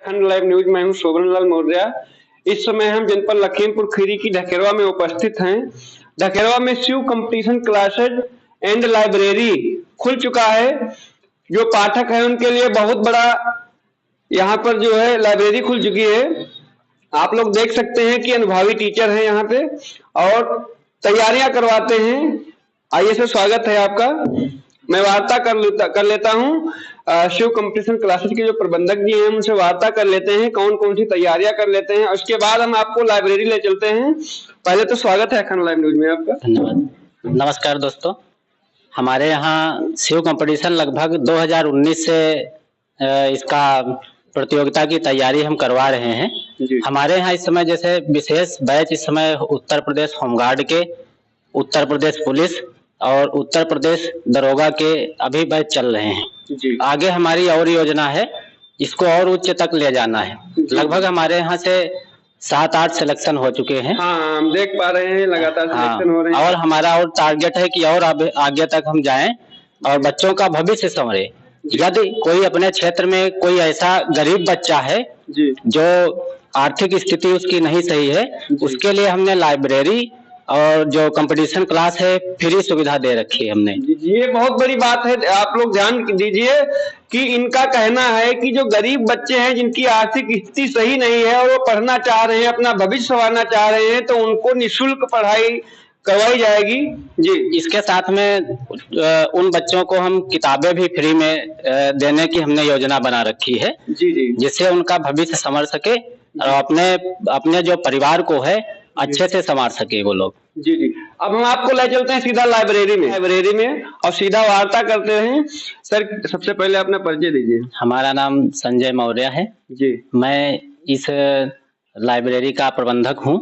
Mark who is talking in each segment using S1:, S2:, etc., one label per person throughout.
S1: खंड live news में हूँ शोभन लाल मौर्य। इस समय हम जनपद लखीमपुर खीरी की ढकेरवा में उपस्थित हैं। ढकेरवा में Shiv competition classes and library खुल चुका है। जो पाठक है उनके लिए बहुत बड़ा यहाँ पर जो है लाइब्रेरी खुल चुकी है। आप लोग देख सकते हैं कि अनुभवी टीचर हैं यहाँ पे और तैयारियां करवाते हैं। आइए सर, स्वागत है आपका। मैं वार्ता कर लेता हूँ शिव कंपटीशन क्लासेस के जो प्रबंधक जी हैं उनसे वार्ता कर लेते हैं, कौन कौन सी तैयारियां कर लेते हैं। उसके बाद हम आपको लाइब्रेरी ले चलते हैं। पहले तो स्वागत है खंड लाइव न्यूज में आपका।
S2: धन्यवाद। नमस्कार दोस्तों, हमारे यहाँ शिव कंपटीशन लगभग 2019 से इसका प्रतियोगिता की तैयारी हम करवा रहे हैं। हमारे यहाँ इस समय जैसे विशेष बैच इस समय उत्तर प्रदेश होमगार्ड के, उत्तर प्रदेश पुलिस और उत्तर प्रदेश दरोगा के अभी बैच चल रहे हैं। आगे हमारी और योजना है, इसको और उच्च तक ले जाना है। लगभग हमारे यहाँ से 7-8 सिलेक्शन हो चुके हैं।
S1: हाँ, हम देख पा रहे हैं लगातार सिलेक्शन हो रहे हैं।
S2: और हमारा और टारगेट है कि और आगे तक हम जाएं और बच्चों का भविष्य संवरे। यदि कोई अपने क्षेत्र में कोई ऐसा गरीब बच्चा है जो आर्थिक स्थिति उसकी नहीं सही है, उसके लिए हमने लाइब्रेरी और जो कंपटीशन क्लास है फ्री सुविधा दे रखी है हमने।
S1: ये बहुत बड़ी बात है। आप लोग ध्यान दीजिए कि इनका कहना है कि जो गरीब बच्चे हैं जिनकी आर्थिक स्थिति सही नहीं है और वो पढ़ना चाह रहे हैं, अपना भविष्य संवारना चाह रहे हैं, तो उनको निःशुल्क पढ़ाई करवाई जाएगी। जी,
S2: इसके साथ में उन बच्चों को हम किताबें भी फ्री में देने की हमने योजना बना रखी है। जिससे उनका भविष्य संवर सके और अपने जो परिवार को है अच्छे से संवार सके वो लोग।
S1: जी। अब हम आपको ले चलते हैं सीधा लाइब्रेरी में और सीधा वार्ता करते हैं। सर, सबसे पहले अपना परिचय दीजिए।
S2: हमारा नाम संजय मौर्य है जी। मैं इस लाइब्रेरी का प्रबंधक हूँ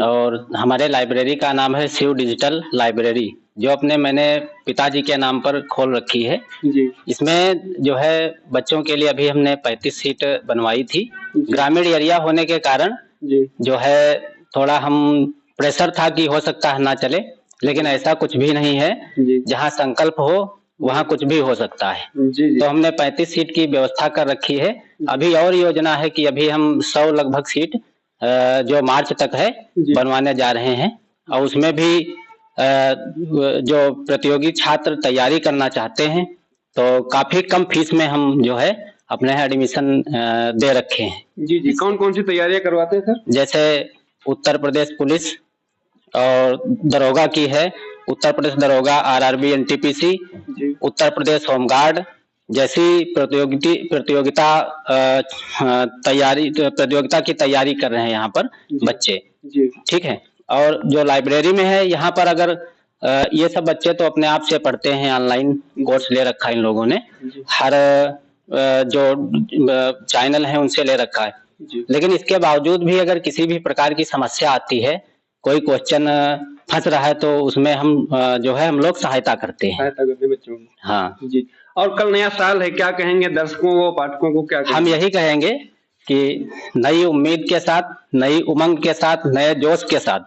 S2: और हमारे लाइब्रेरी का नाम है शिव डिजिटल लाइब्रेरी, जो मैंने पिताजी के नाम पर खोल रखी है जी। इसमें जो है बच्चों के लिए अभी हमने 35 सीट बनवाई थी। ग्रामीण एरिया होने के कारण जो है थोड़ा हम प्रेशर था कि हो सकता है ना चले, लेकिन ऐसा कुछ भी नहीं है। जहाँ संकल्प हो वहाँ कुछ भी हो सकता है। तो हमने 35 सीट की व्यवस्था कर रखी है। अभी और योजना है कि अभी हम 100 लगभग सीट जो मार्च तक है बनवाने जा रहे हैं और उसमें भी जो प्रतियोगी छात्र तैयारी करना चाहते हैं तो काफी कम फीस में हम जो है अपने एडमिशन दे रखे हैं।
S1: जी। कौन कौन सी तैयारियां करवाते हैं सर?
S2: जैसे उत्तर प्रदेश पुलिस और दरोगा की है, उत्तर प्रदेश दरोगा RRB NTPC, Uttar Pradesh home guard जैसी प्रतियोगिता की तैयारी कर रहे हैं यहाँ पर बच्चे। ठीक है। और जो लाइब्रेरी में है यहाँ पर अगर ये सब बच्चे तो अपने आप से पढ़ते हैं, ऑनलाइन कोर्स ले रखा है इन लोगों ने, हर जो चैनल है उनसे ले रखा है। लेकिन इसके बावजूद भी अगर किसी भी प्रकार की समस्या आती है, कोई क्वेश्चन फंस रहा है, तो उसमें हम जो है हम लोग सहायता करते हैं
S1: बच्चों।
S2: हाँ
S1: जी। और कल नया साल है, क्या कहेंगे दर्शकों को, पाठकों को? क्या कहेंगे?
S2: हम यही कहेंगे कि नई उम्मीद के साथ, नई उमंग के साथ, नए जोश के साथ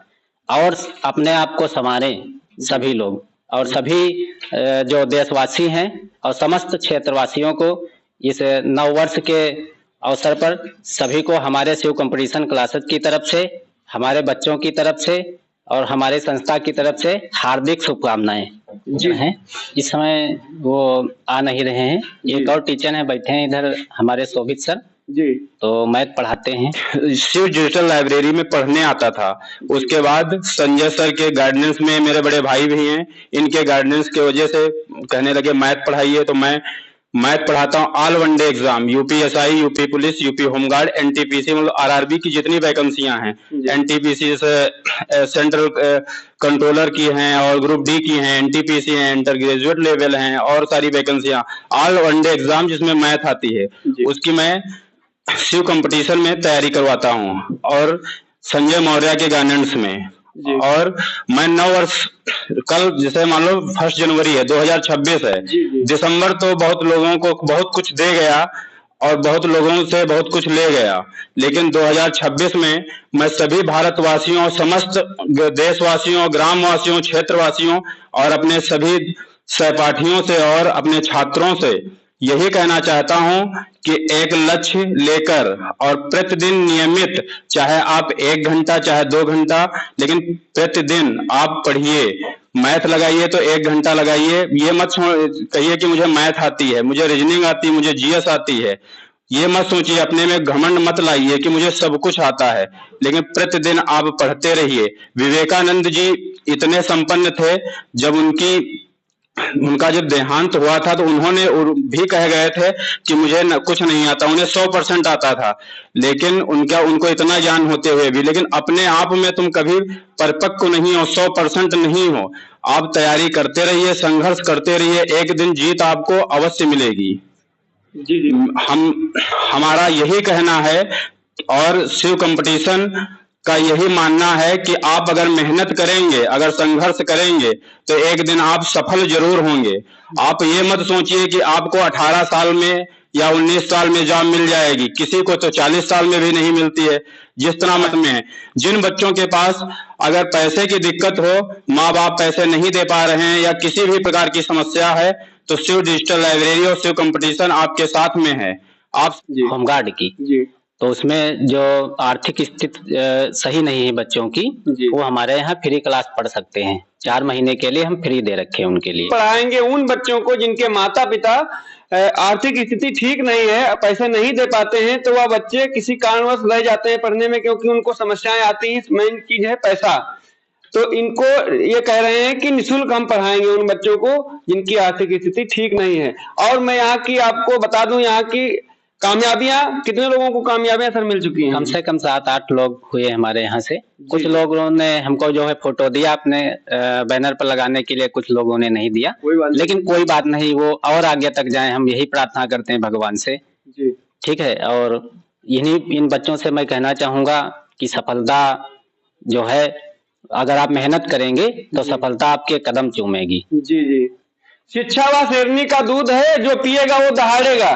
S2: और अपने आप को संवारें सभी लोग, और सभी जो देशवासी हैं और समस्त क्षेत्रवासियों को इस नव वर्ष के अवसर पर सभी को हमारे शिव कंपटीशन क्लासेस की तरफ से, हमारे बच्चों की तरफ से और हमारे संस्था की तरफ से हार्दिक शुभकामनाएं जी हैं। इस समय वो आ नहीं रहे हैं, एक और टीचर हैं बैठे हैं इधर, हमारे शोभित सर जी, तो मैथ पढ़ाते हैं।
S3: शिव डिजिटल लाइब्रेरी में पढ़ने आता था। उसके बाद संजय सर के गाइडेंस में, मेरे बड़े भाई भी हैं, इनके गाइडेंस के वजह से कहने लगे मैथ पढ़ाइए, तो मैं मैथ पढ़ाता हूँ। All one day exam, UPSI, UP police, UP home guard, NTPC, मतलब आरआरबी की जितनी वैकेंसियां हैं, एनटीपीसी से सेंट्रल कंट्रोलर की हैं और ग्रुप डी की हैं, एनटीपीसी हैं, इंटर ग्रेजुएट लेवल हैं, और सारी वैकेंसियां, ऑल वनडे एग्जाम जिसमें मैथ आती है, उसकी मैं शिव कंपटीशन में तैयारी करवाता हूँ और संजय मौर्य के गाइडेंस में। और मैं 9 वर्ष, कल जैसे मान लो 1 जनवरी है, 2026 है, दिसंबर तो बहुत लोगों को बहुत कुछ दे गया और बहुत लोगों से बहुत कुछ ले गया, लेकिन 2026 में मैं सभी भारतवासियों, समस्त देशवासियों, ग्रामवासियों, क्षेत्रवासियों और अपने सभी सहपाठियों से और अपने छात्रों से यही कहना चाहता हूं कि एक लक्ष्य लेकर और प्रतिदिन नियमित, चाहे आप 1 घंटा चाहे 2 घंटा, लेकिन प्रतिदिन आप पढ़िए। मैथ लगाइए तो 1 घंटा लगाइए। ये मत कहिए कि मुझे मैथ आती है, मुझे रीजनिंग आती है, मुझे जीएस आती है। ये मत सोचिए, अपने में घमंड मत लाइए कि मुझे सब कुछ आता है, लेकिन प्रतिदिन आप पढ़ते रहिए। विवेकानंद जी इतने संपन्न थे, जब उनका जब देहांत हुआ था तो उन्होंने भी कह गए थे कि मुझे कुछ नहीं आता, उन्हें 100% आता था, लेकिन उनको इतना ज्ञान होते हुए भी, लेकिन अपने आप में तुम कभी परिपक्व नहीं हो, 100% नहीं हो। आप तैयारी करते रहिए, संघर्ष करते रहिए, एक दिन जीत आपको अवश्य मिलेगी।
S1: जी जी।
S3: हमारा यही कहना है और शिव कंपटीशन का यही मानना है कि आप अगर मेहनत करेंगे, अगर संघर्ष करेंगे तो एक दिन आप सफल जरूर होंगे। आप ये मत सोचिए कि आपको 18 साल में या 19 साल में जॉब मिल जाएगी, किसी को तो 40 साल में भी नहीं मिलती है। जिस तरह मत में है, जिन बच्चों के पास अगर पैसे की दिक्कत हो, माँ बाप पैसे नहीं दे पा रहे हैं या किसी भी प्रकार की समस्या है, तो शिव डिजिटल लाइब्रेरी और शिव कंपटीशन आपके साथ में है। आप
S2: होमगार्ड की
S1: जी,
S2: तो उसमें जो आर्थिक स्थिति सही नहीं है बच्चों की, वो हमारे यहाँ फ्री क्लास पढ़ सकते हैं। 4 महीने के लिए हम फ्री दे रखे हैं उनके लिए।
S1: पढ़ाएंगे उन बच्चों को जिनके माता पिता आर्थिक स्थिति ठीक नहीं है, पैसे नहीं दे पाते हैं, तो वह बच्चे किसी कारणवश रह जाते हैं पढ़ने में, क्योंकि उनको समस्याएं आती हैं। मेन चीज है पैसा। तो इनको ये कह रहे हैं कि निःशुल्क हम पढ़ाएंगे उन बच्चों को जिनकी आर्थिक स्थिति ठीक नहीं है। और मैं यहाँ की आपको बता दूं, यहाँ की कामयाबियां, कितने लोगों को कामयाबियां सर मिल चुकी हैं?
S2: कम से कम 7-8 लोग हुए हमारे यहाँ से। कुछ लोगों ने हमको जो है फोटो दिया अपने बैनर पर लगाने के लिए, कुछ लोगों ने नहीं दिया, लेकिन कोई बात नहीं, वो और आगे तक जाएं, हम यही प्रार्थना करते हैं भगवान से। ठीक है। और इन बच्चों से मैं कहना चाहूंगा कि सफलता जो है, अगर आप मेहनत करेंगे तो सफलता आपके कदम चूमेगी।
S1: जी जी। शिक्षा व शेरनी का दूध है, जो पिएगा वो दहाड़ेगा।